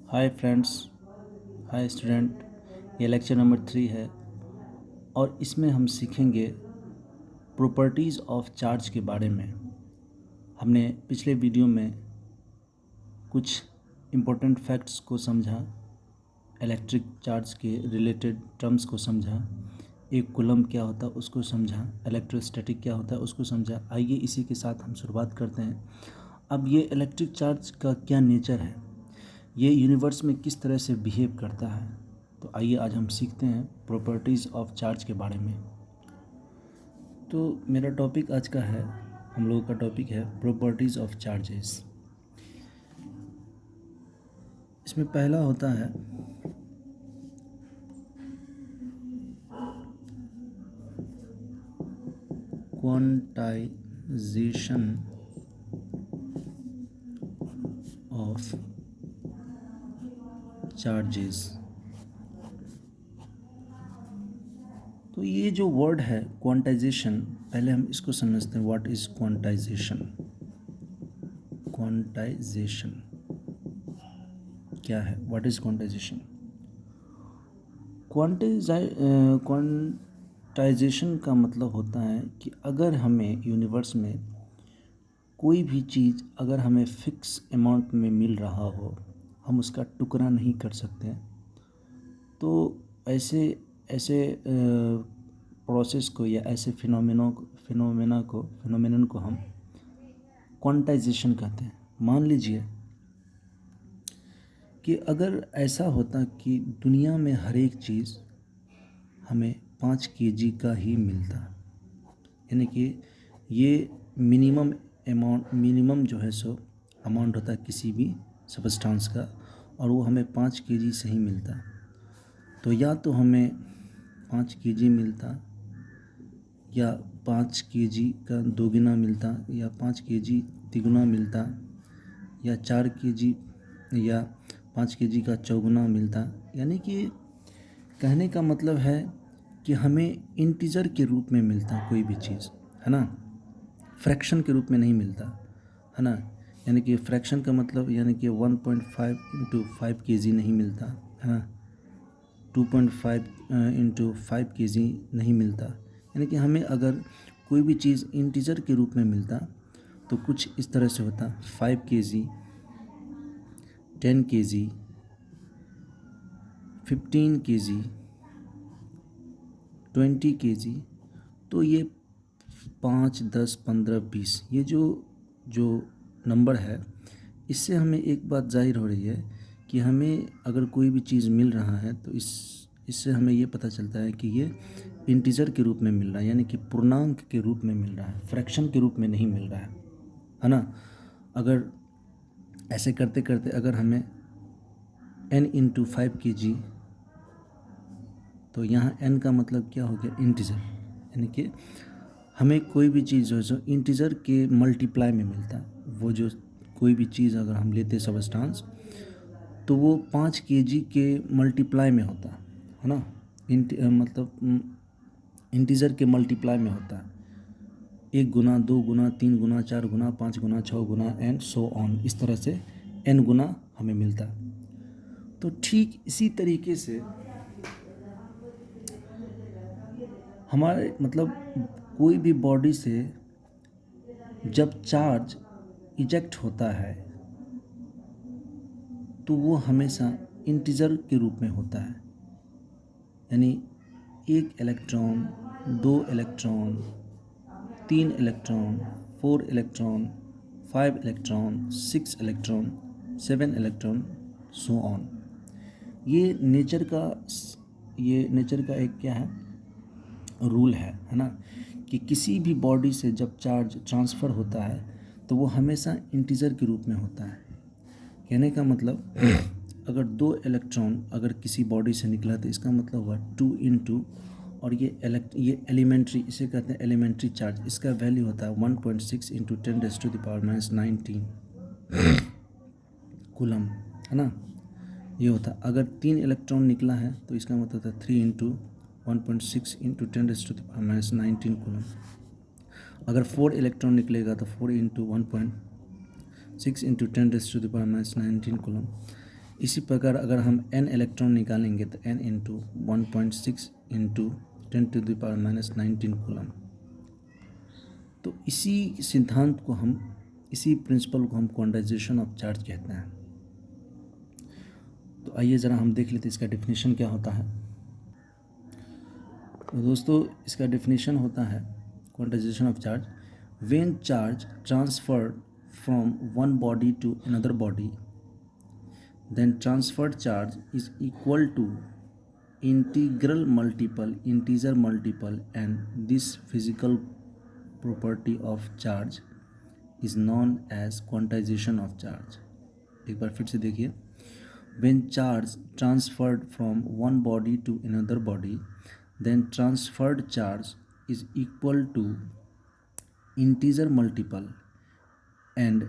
Hi friends, hi student. ये lecture number 3 है और इसमें हम सीखेंगे प्रॉपर्टीज़ ऑफ चार्ज के बारे में। हमने पिछले वीडियो में कुछ इम्पोर्टेंट फैक्ट्स को समझा, इलेक्ट्रिक चार्ज के रिलेटेड टर्म्स को समझा, एक कूलम्ब क्या होता है उसको समझा, इलेक्ट्रोस्टैटिक क्या होता है उसको समझा। आइए इसी के साथ हम शुरुआत करते हैं। अब ये इलेक्ट्रिक चार्ज का क्या नेचर है, ये यूनिवर्स में किस तरह से बिहेव करता है, तो आइए आज हम सीखते हैं प्रॉपर्टीज़ ऑफ चार्ज के बारे में। तो मेरा टॉपिक आज का है, हम लोगों का टॉपिक है प्रॉपर्टीज़ ऑफ चार्जेस। इसमें पहला होता है क्वांटाइजेशन ऑफ चार्जेस। तो ये जो वर्ड है क्वांटाइजेशन, पहले हम इसको समझते हैं। What is quantization? क्वांटाइजेशन क्या है? What is quantization? क्वांटाइजेशन का मतलब होता है कि अगर हमें यूनिवर्स में कोई भी चीज़ अगर हमें फिक्स अमाउंट में मिल रहा हो, हम उसका टुकड़ा नहीं कर सकते। तो ऐसे ऐसे प्रोसेस को या ऐसे फिनोमेनन को हम क्वांटाइजेशन कहते हैं। मान लीजिए कि अगर ऐसा होता कि दुनिया में हर एक चीज़ हमें 5 केजी का ही मिलता, यानी कि ये मिनिमम जो है सो अमाउंट होता है किसी भी सब्सटेंस का, और वो हमें 5 केजी से ही मिलता। तो या तो हमें 5 केजी मिलता, या 5 केजी का दोगुना मिलता, या 5 केजी तिगुना मिलता, या 4 केजी या 5 केजी का चौगुना मिलता। यानी कि कहने का मतलब है कि हमें इंटीजर के रूप में मिलता कोई भी चीज़, है ना, फ्रैक्शन के रूप में नहीं मिलता, है ना। यानी कि फ्रैक्शन का मतलब यानी कि 1.5 इंटू 5 केजी नहीं मिलता, है ना, 2.5 इंटू 5 केजी नहीं मिलता। यानी कि हमें अगर कोई भी चीज़ इंटीजर के रूप में मिलता तो कुछ इस तरह से होता: 5 केजी, 10 केजी, 15 केजी, 20 केजी। तो ये 5, 10, 15, 20 ये जो नंबर है, इससे हमें एक बात जाहिर हो रही है कि हमें अगर कोई भी चीज़ मिल रहा है तो इससे हमें ये पता चलता है कि ये इंटीजर के रूप में मिल रहा है, यानी कि पूर्णांक के रूप में मिल रहा है, फ्रैक्शन के रूप में नहीं मिल रहा है ना। अगर ऐसे करते करते अगर हमें n इंटू 5 केजी, तो यहाँ n का मतलब क्या हो गया? इंटीजर। यानी कि हमें कोई भी चीज़ जो इंटीजर के मल्टीप्लाई में मिलता है, वो जो कोई भी चीज़ अगर हम लेते सब्सटेंस तो वो 5 केजी के मल्टीप्लाई में होता है ना। मतलब इंटीजर के मल्टीप्लाई में होता है, 1 गुना, 2 गुना, 3 गुना, 4 गुना, 5 गुना, 6 गुना एंड सो ऑन, इस तरह से n गुना हमें मिलता। तो ठीक इसी तरीके से हमारे मतलब कोई भी बॉडी से जब चार्ज इजेक्ट होता है तो वो हमेशा इंटीजर के रूप में होता है। यानी 1 electron, 2 electron, 3 electron, 4 electron, 5 electron, 6 electron, 7 electron, so on. ये नेचर का एक क्या है, रूल है ना, कि किसी भी बॉडी से जब चार्ज ट्रांसफ़र होता है तो वो हमेशा इंटीजर के रूप में होता है। कहने का मतलब अगर 2 इलेक्ट्रॉन अगर किसी बॉडी से निकला तो इसका मतलब हुआ 2 इंटू, और ये एलिमेंट्री, इसे कहते हैं एलिमेंट्री चार्ज, इसका वैल्यू होता है 1.6 इंटू 10⁻⁻19 कूलम, है ना। ये होता है अगर 3 इलेक्ट्रॉन निकला है तो इसका मतलब होता है 3 इंटू 1.6 इंटू 10⁻⁻19 कूलम। अगर 4 इलेक्ट्रॉन निकलेगा तो 4 इंटू 1.6 इंटू 10⁻⁻19 कूलम। इसी प्रकार अगर हम n इलेक्ट्रॉन निकालेंगे तो n इंटू 1.6 इंटू 10⁻⁻19 कूलम। तो इसी सिद्धांत को हम, इसी प्रिंसिपल को हम क्वांटाइजेशन ऑफ चार्ज कहते हैं। तो आइए ज़रा हम देख लेते हैं इसका डेफिनेशन क्या होता है। तो दोस्तों इसका डेफिनेशन होता है quantization of charge, when charge transferred from one body to another body, then transferred charge is equal to integer multiple and this physical property of charge is known as quantization of charge। एक बार फिर से देखिए, when charge transferred from one body to another body, then transferred charge is equal to integer multiple and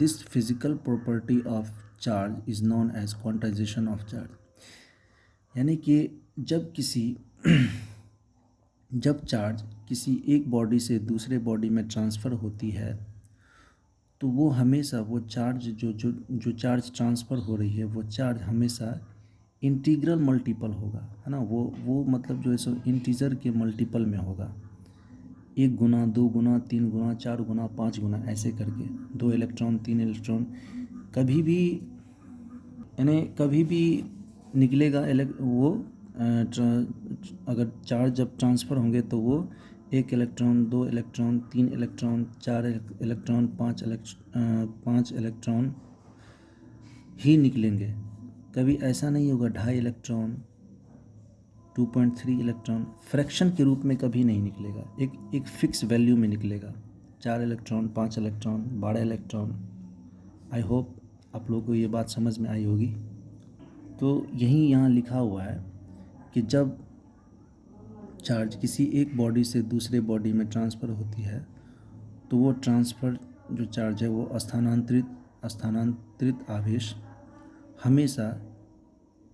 this physical property of charge is known as quantization of charge। यानी कि जब charge किसी एक body से दूसरे body में transfer होती है तो वो हमेशा वो चार्ज जो चार्ज ट्रांसफ़र हो रही है वो चार्ज हमेशा इंटीग्रल मल्टीपल होगा, है ना। वो मतलब जो है सो इंटीजर के मल्टीपल में होगा, 1 गुना 2 गुना 3 गुना 4 गुना 5 गुना ऐसे करके 2 इलेक्ट्रॉन 3 इलेक्ट्रॉन कभी भी निकलेगा। वो अगर चार्ज जब ट्रांसफ़र होंगे तो वो 1 electron 2 electron 3 electron 4 electron 5 electron ही निकलेंगे। कभी ऐसा नहीं होगा 2.5 इलेक्ट्रॉन 2.3 इलेक्ट्रॉन फ्रैक्शन के रूप में कभी नहीं निकलेगा, एक फिक्स वैल्यू में निकलेगा, 4 electron 5 electron 12 electron. I hope आप लोगों को ये बात समझ में आई होगी। तो यही यहाँ लिखा हुआ है कि जब चार्ज किसी एक बॉडी से दूसरे बॉडी में ट्रांसफ़र होती है तो वो ट्रांसफ़र जो चार्ज है वो स्थानांतरित आवेश हमेशा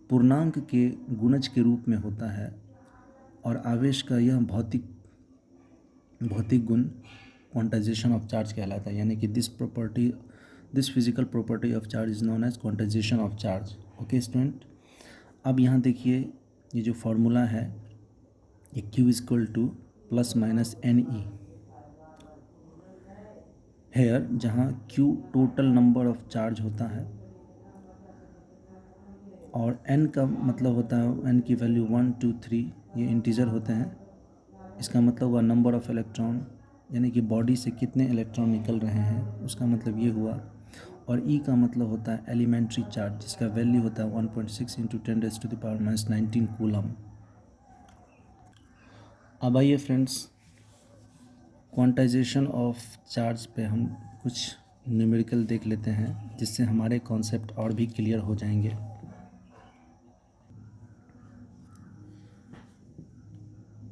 पूर्णांक के गुणज के रूप में होता है और आवेश का यह भौतिक गुण क्वांटाइजेशन ऑफ चार्ज कहलाता है। यानी कि this physical property of charge is known as quantization of charge. Okay student, अब यहाँ देखिए ये जो फॉर्मूला है ये Q equal to plus minus NE here, जहाँ Q total number of charge होता है और N का मतलब होता है, N की वैल्यू 1 2 3 ये इंटीजर होते हैं। इसका मतलब हुआ नंबर ऑफ़ इलेक्ट्रॉन, यानी कि बॉडी से कितने इलेक्ट्रॉन निकल रहे हैं उसका मतलब ये हुआ। और E का मतलब होता है एलिमेंट्री चार्ज, जिसका वैल्यू होता है 1.6 इंटू 10⁻⁻19 कूलम। अब आइए फ्रेंड्स, क्वांटाइजेशन ऑफ चार्ज पे हम कुछ न्यूमेरिकल देख लेते हैं जिससे हमारे कॉन्सेप्ट और भी क्लियर हो जाएंगे।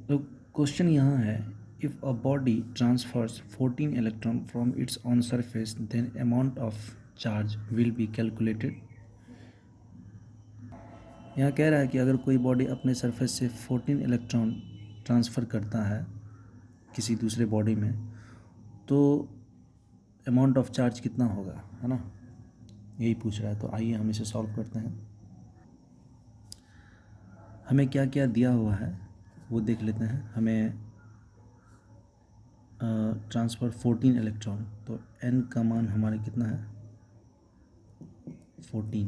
तो क्वेश्चन यहाँ है, if a body transfers 14 electron from its on surface then amount of charge will be calculated. यहाँ कह रहा है कि अगर कोई बॉडी अपने सरफेस से 14 इलेक्ट्रॉन ट्रांसफ़र करता है किसी दूसरे बॉडी में तो अमाउंट ऑफ चार्ज कितना होगा, है ना, यही पूछ रहा है। तो आइए हम इसे सॉल्व करते हैं। हमें क्या क्या दिया हुआ है वो देख लेते हैं। हमें ट्रांसफ़र 14 इलेक्ट्रॉन, तो N का मान हमारा कितना है 14।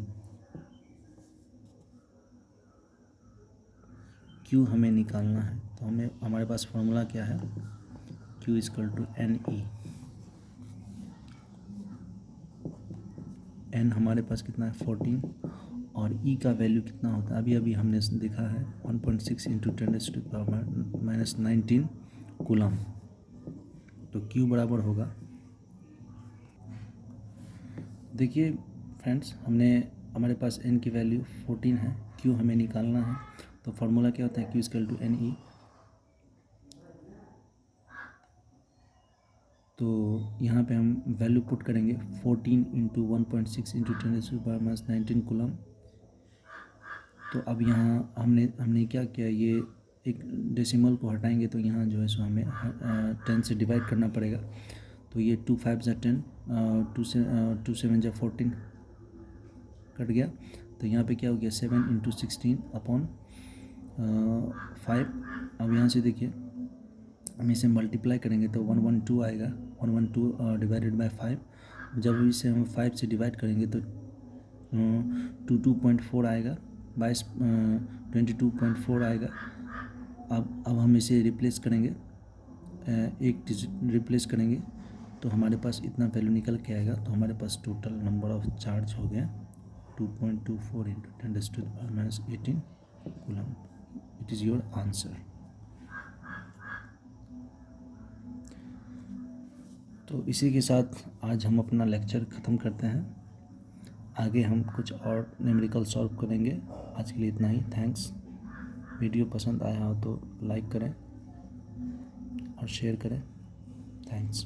Q हमें निकालना है, तो हमारे पास फॉर्मूला क्या है, Q equal to NE। N हमारे पास कितना है 14 और E का वैल्यू कितना होता है अभी हमने देखा है 1.6 इंटू 10⁻⁻19 कूलम। तो Q बराबर होगा, देखिए फ्रेंड्स, हमारे पास N की वैल्यू 14 है, Q हमें निकालना है। तो फार्मूला क्या होता है, Q इक्वल टू NE। तो यहाँ पे हम वैल्यू पुट करेंगे 14 इंटू 1.6 इंटू 10⁻⁻19 कूलम। तो अब यहाँ हमने क्या किया, ये एक डेसिमल को हटाएंगे तो यहाँ जो है सो हमें 10 से डिवाइड करना पड़ेगा। तो ये 2 5 10 2 7 14 कट गया। तो यहाँ पे क्या हो गया 7 इंटू 16 अपॉन 5। अब यहाँ से देखिए हम इसे मल्टीप्लाई करेंगे तो 112 आएगा, 112 डिवाइडेड बाय 5। जब इसे हम 5 से डिवाइड करेंगे तो 22.4 आएगा, 22.4 आएगा। अब हम इसे रिप्लेस करेंगे, एक डिजिट रिप्लेस करेंगे तो हमारे पास इतना वैल्यू निकल के आएगा। तो हमारे पास टोटल नंबर ऑफ चार्ज हो गया 2.24 into 10⁻18 coulomb. It is your answer. तो इसी के साथ आज हम अपना लेक्चर ख़त्म करते हैं। आगे हम कुछ और न्यूमेरिकल सॉल्व करेंगे। आज के लिए इतना ही। थैंक्स। वीडियो पसंद आया हो तो लाइक करें और शेयर करें। थैंक्स।